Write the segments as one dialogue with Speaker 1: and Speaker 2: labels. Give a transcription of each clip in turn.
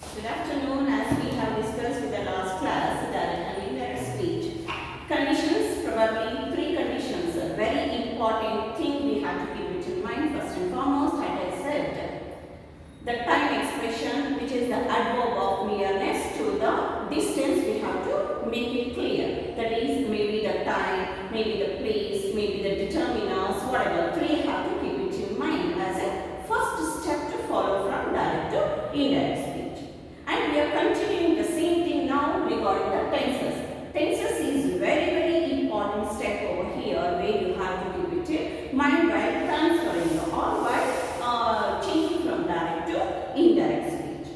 Speaker 1: Good afternoon. As we have discussed in the last class, direct and indirect speech. Conditions, probably three conditions. A very important thing we have to keep it in mind. First and foremost, as I said, the time expression, which is the adverb of nearness to the distance, we have to make it clear. That is, maybe the time, maybe the place, maybe the determiners, whatever. Three have to keep it in mind as a first step to follow from direct to indirect speech. And we are continuing the same thing now regarding the tenses. Tenses is very important step over here where you have to keep it in mind while transferring or while changing from direct to indirect speech.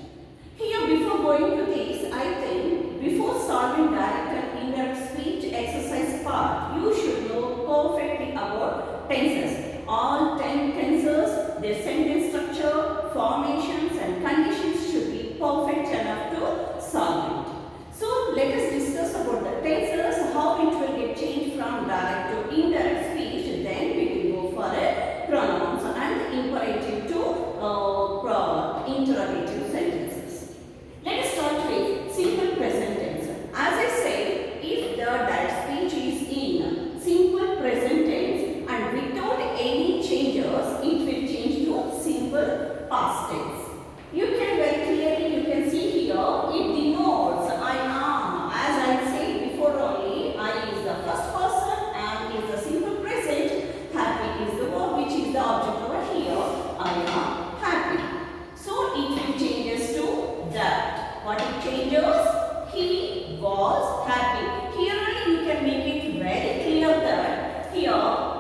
Speaker 1: Here, before going to this, I think before solving direct and indirect speech exercise part, you should know perfectly about tenses. All 10 tenses, their sentence structure, formations and conditions should be perfect enough to solve it. So let us discuss about the tenses, how it will get changed from direct to indirect speech. Then we will go for a pronouns and imperative to interrogative sentences. Let us start with simple present tense. As I said, if the direct speech is in simple present tense and without any changes, it will change to simple past tense. You can very clearly, you can see here, it denotes I am. As I said before only, I is the first person, am is the simple present, happy is the verb which is the object over here, I am happy. So it will changes to that. What it changes? He was happy. Here only you can make it very clear that here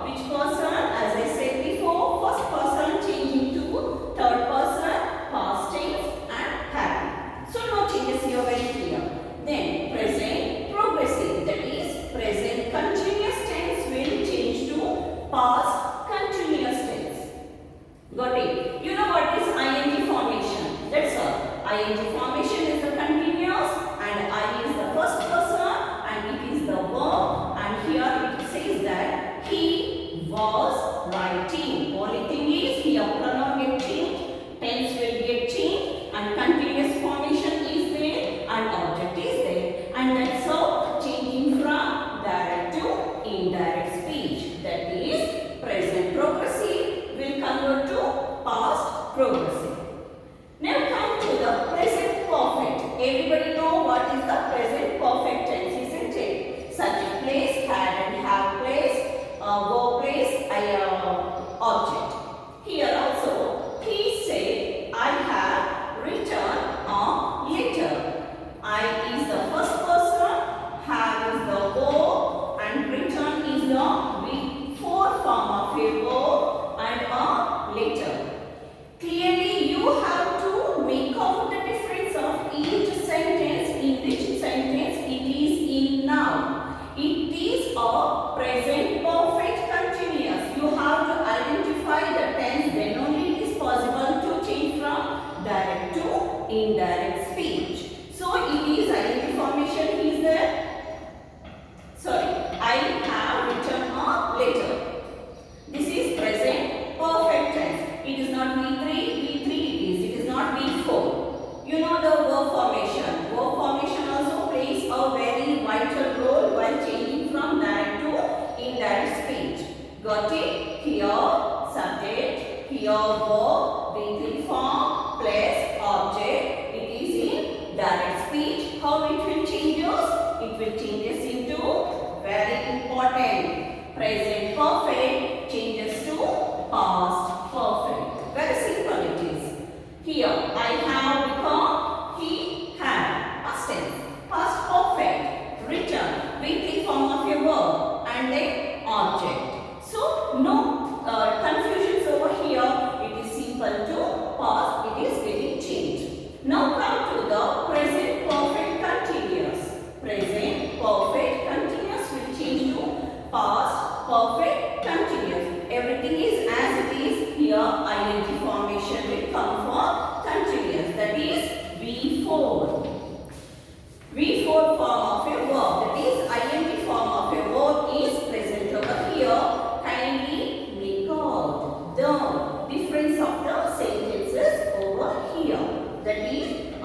Speaker 1: which person, as I said before, first person changing to third person, past tense and happy. So no changes here, very clear. Then present progressive, that is present continuous tense will change to past continuous tense. Got it? You know what is ing formation? That's all. Ing formation is the continuous and I is the first person and it is the verb, and here it says that he was writing. Only thing is here pronoun get changed, tense will get changed and continuous formation is there and object is there, and that's how changing from direct to indirect speech. That is present progressive will convert to past progressive. Now come to the present perfect. Everybody know what is the present perfect tense, isn't it? Subject place, had and have place, verb place, object. Here also, he said, I have written a letter. I is the first person, have is the verb, and written is the before form of a verb and a letter. Clearly, you have to make out the difference of each sentence, in which sentence it is in now. It is a present perfect continuous. You have to identify the tense, then only it is possible to change from direct to indirect speech. So, it is ing formation is there. Sorry, I have written a letter. This is present perfect tense. It is not V3 it is not V4. You know the verb formation. Verb formation also plays a very vital role while changing from direct to indirect speech. Got it? Here subject, here verb, V3 form plus object. It is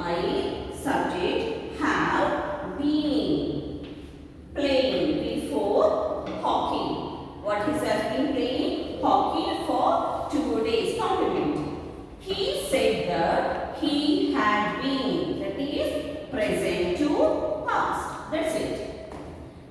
Speaker 1: I, subject, have been playing before hockey. What he has been playing? Hockey for 2 days. Complement. He said that he had been. That is present to past. That's it.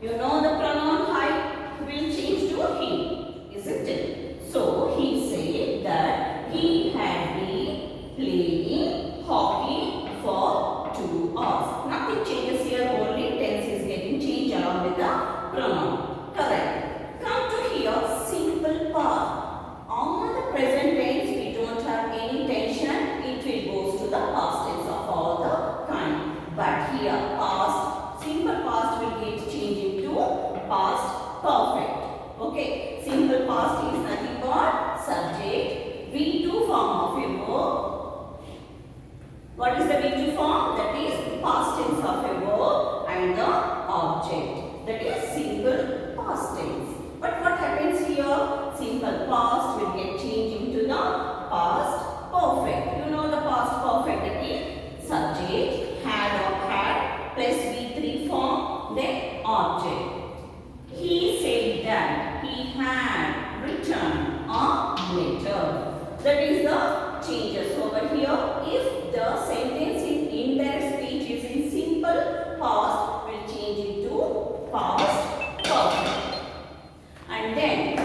Speaker 1: You know the pronoun I will change to he, isn't it? So he said that he had been playing hockey for 2 hours. Nothing changes here, only tense is getting changed along with the pronoun. Correct. Come to here, simple past. On the present tense, we don't have any tension. It will goes to the past tense of all the kind. But here, past, simple past will get changed into past perfect. Okay. Simple past is nothing but subject, V2 form of a verb. What is the V2 form? That is past tense of a verb and the object. That is simple past tense. But what happens here? Simple past will get changed into the past perfect. You know the past perfect, that is subject, had plus V3 form, then object. He said that he had written a letter. That is the changes over here. If the sentence in indirect speech is in simple past, will change into past perfect. And then,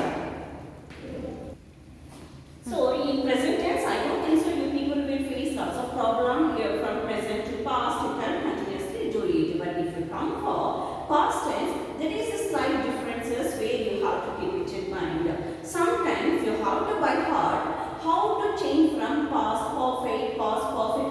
Speaker 1: so in present tense, I don't think so you people will face lots of problem here from present to past. You can continuously do it. But if you come for past tense, there is a slight differences where you have to keep it in mind. Sometimes you have to by heart how to change from past perfect,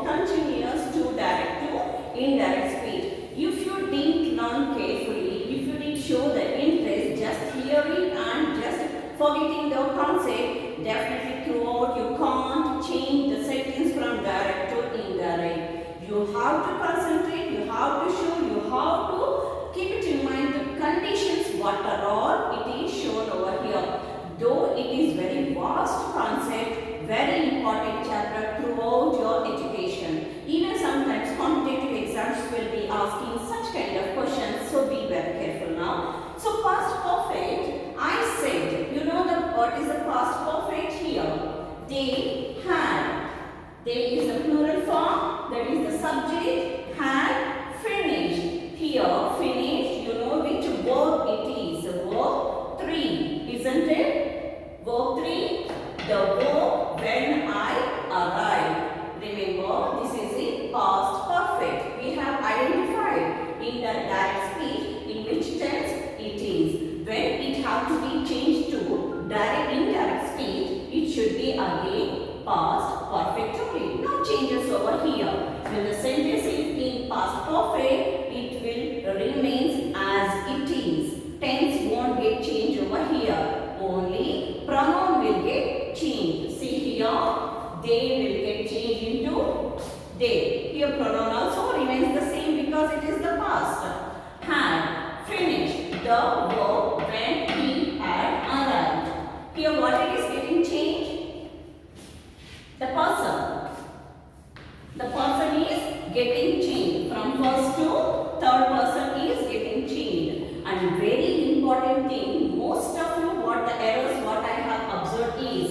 Speaker 1: continuous to direct to indirect speech. If you didn't learn carefully, if you didn't show the interest, just hearing and just forgetting the concept, definitely throughout you can't change the sentence from direct to indirect. You have to concentrate, you have to show, you have to keep it in mind the conditions what are all it is shown over here. Though it is very vast concept, very important chapter throughout your education. Even sometimes competitive exams will be asking such kind of questions, so be very careful now. So past perfect, I said, you know what is the past perfect here? They had. They is the plural form, that is the subject, had finished. Here, finished, you know which verb it is. Verb 3, isn't it? Verb 3, the verb when I arrived. Remember, this is in past perfect. We have identified in the direct speech in which tense it is. When it have to be changed to direct indirect speech, it should be again past perfect only. No changes over here. When the sentence is in past perfect, it will remains as it is. Tense won't get changed over here. Only pronoun will get changed. See here, they will get changed into they. Here pronoun also remains the same because it is the past. Had, finished, the verb when he had arrived. Here what it is getting changed? The person. The person is getting changed. From first to third person is getting changed. And very important thing, most of you what the errors what I have observed is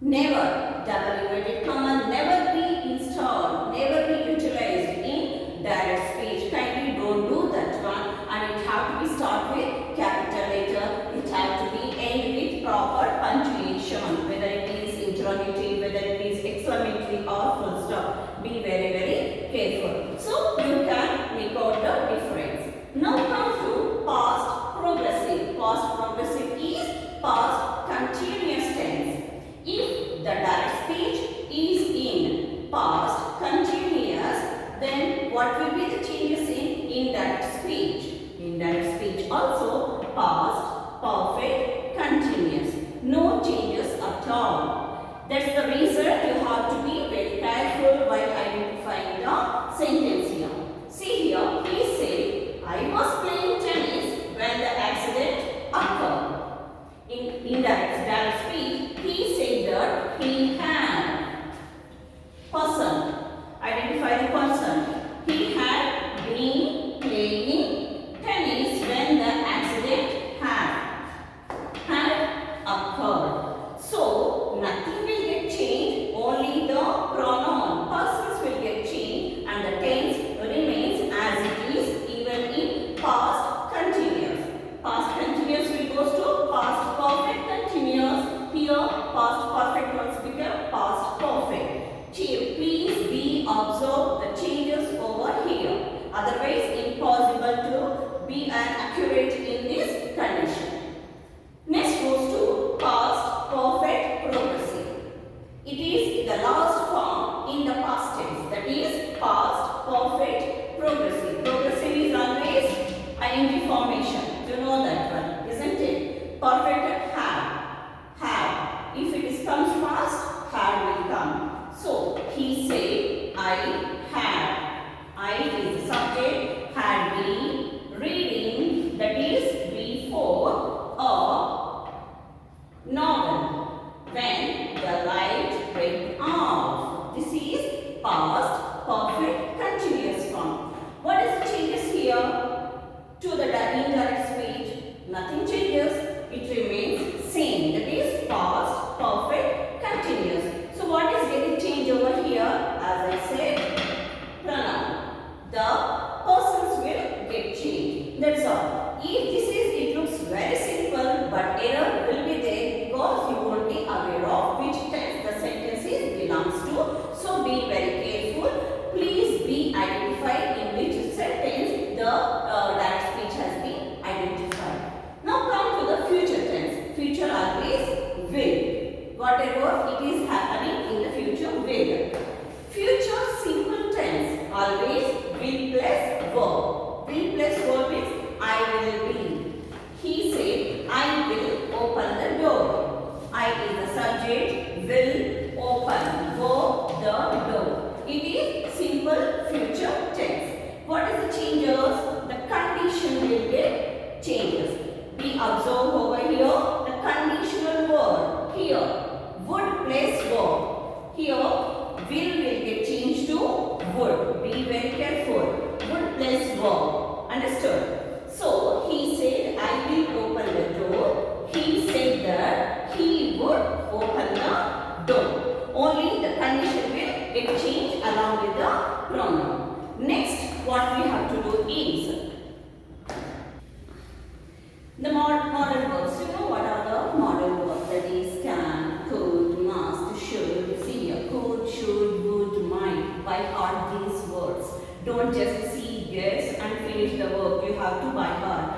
Speaker 1: never, double inverted comma, never be installed, never be utilized in direct speech. Kindly don't do that one. And it have to be start with capital letter. It have to be end with proper punctuation. Whether it is interrogative, whether it is exclamatory or full stop. Be very, very careful. So you can make out the difference. Now come to past progressive. Past progressive is past continuous tense. If the direct speech is identify the person. He had been playing tennis when the accident had occurred. So nothing will get changed, only the pronoun persons will get changed and the tense remains as it is even in past continuous. Past continuous will goes to past perfect continuous. Here past perfect ones become past perfect. Please be observe the changes over here. Otherwise impossible to be accurate in this condition. Next goes to past perfect progressive. It is the last form in the past tense. That is past perfect progressive. Progressive is always ing formation. You know that one, isn't it? Perfect have. If it comes past, had will come. So he said, I had. I is the subject. Had been reading. That is before a novel when the light went off. This is past perfect continuous form. What is the changes here to the indirect speech? Nothing changes. It remains same. That is past perfect continuous. So what is getting changed over here? As I said, pronoun. The persons will get changed. That's all. If this is, it looks very simple, but error will be there because you won't be aware of which tense the sentences belongs to. So be very careful. Please be identified in which sentence the direct speech has been identified. Now come to the future tense. Future always will. Whatever it is happening in the future will. Future simple tense always will plus verb. Will plus verb is I will be. He said I will open the door. I is the subject, will open, verb the door. It is simple future tense. What is the changes? The condition will get changes. We observe over here the conditional word. Here would place verb. Here will get changed to would. Be very careful. Would place verb. Understood? So he said I will open the door. He said that he would open the door. Only the condition will get changed along with the pronoun. Next, what we have to do is the modal verbs. You know what are the modal verbs? That is can, could, must, should. See here, could, should, would, might. By heart these words. Don't just see, guess and finish the verb. You have to by heart.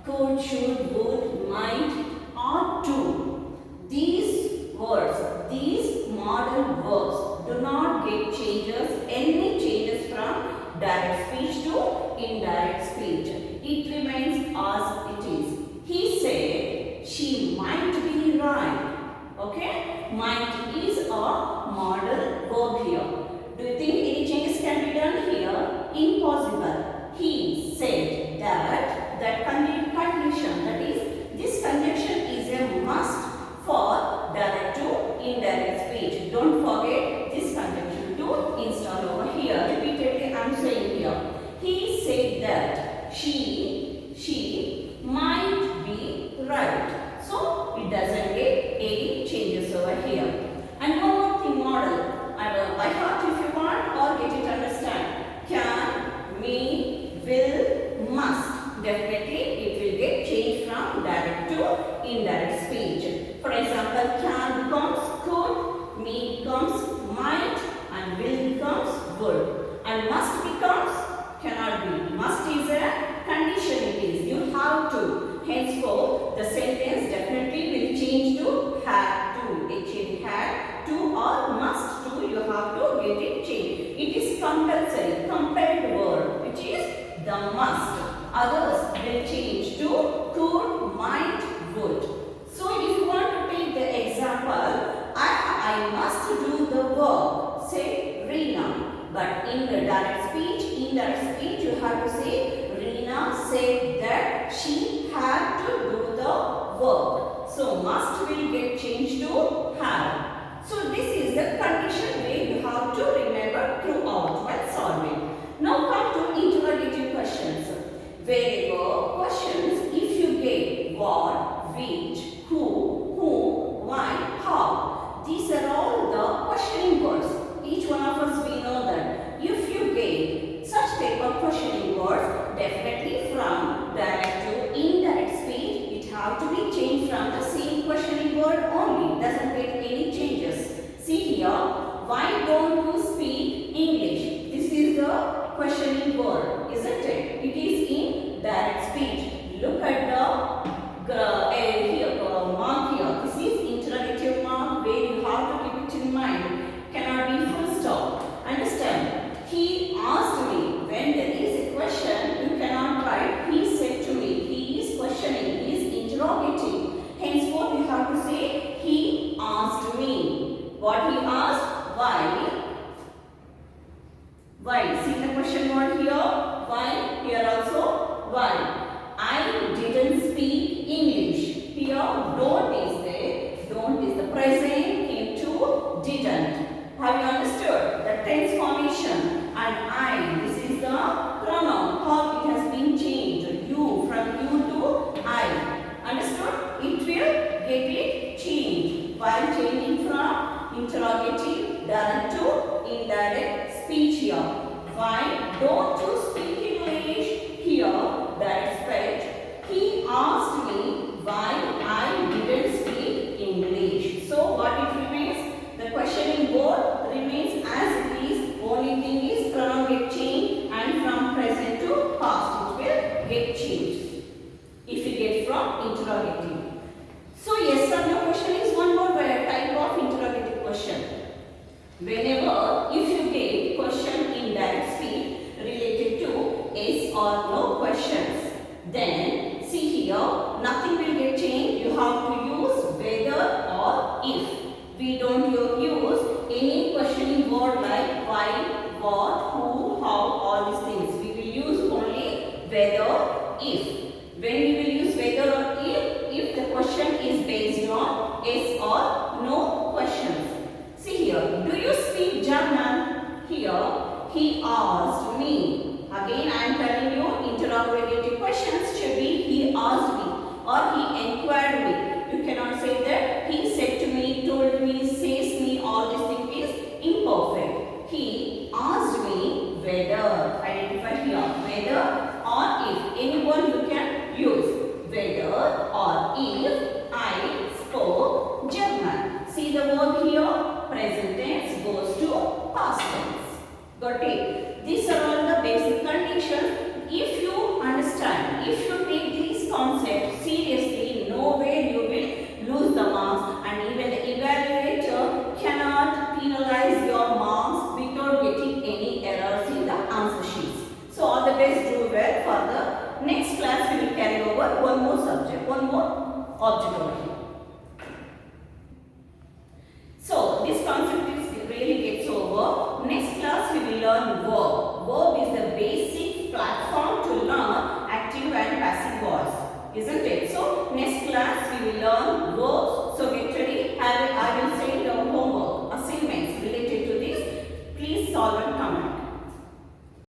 Speaker 1: Could, should, would, might, ought to. These words, these modal verbs do not get changes, any changes from direct speech to indirect speech. It remains as it is. He said she might be right. Okay? Might is a modal verb here. Do you think any changes can be done here? Impossible. He said that condition, that is, this conjunction is a must for direct to indirect speech. Don't forget this conjunction to install over here. Repeatedly I am saying here. He said that she might be right. So it doesn't get any changes over here. And one more thing, model. By heart if you want or get it understand. Can, may, will, must. Definitely it will get changed from direct to indirect speech. For example, can becomes could, may becomes might, and will becomes would. And must becomes cannot be. Must is a condition it is. You have to. Henceforth, the sentence definitely will change to had to. It had to or must to. You have to get it changed. It is compulsory. Compelled word, which is the must. Others will change to could, might, would. So if you want to take the example, I must do the work. Say Reena. But in the direct speech, indirect speech, you have to say Reena said that she had to do the work. So must will get changed to have. So this is the condition way you have to remember throughout. Why? See the question word here. Why? Here also. Why? I didn't speak English. Here don't is there. Don't is the present came to didn't. Have you understood the tense formation? And I, this is the pronoun. How it has been changed. You, from you to I. Understood? It will get it changed while changing from interrogative direct to indirect speech here. Why don't you speak English? Here, direct speech. He asked me why I didn't speak English. So what it remains? The questioning word remains as it is. Only thing is pronoun get changed and from present to past it will get changed. If you get from interrogative. So yes or no question is one more type of interrogative question. Whenever if you get question in direct speech related to yes or no questions, then see here nothing will get changed. You have to use whether or if. We don't use any questioning word like why, what, who, how, all these things. We will use only whether, if. When we will use whether or if the question is based on yes or no questions. See here, do you speak German? Here, he asked me. Again, I am telling you, interrogative questions should be he asked me or he inquired me. You cannot say that he said to me, told me, says me, all these things is imperfect. He asked me whether, identify here, whether or if. Anyone you can use whether or if I spoke German. See the word here, present tense goes to past tense. Got it? These are all the basic conditions. If you understand, if you take these concepts seriously, nowhere you will lose the marks, and even the evaluator cannot penalize your marks without getting any errors in the answer sheets. So all the best, do well. For the next class we will carry over one more subject, one more object.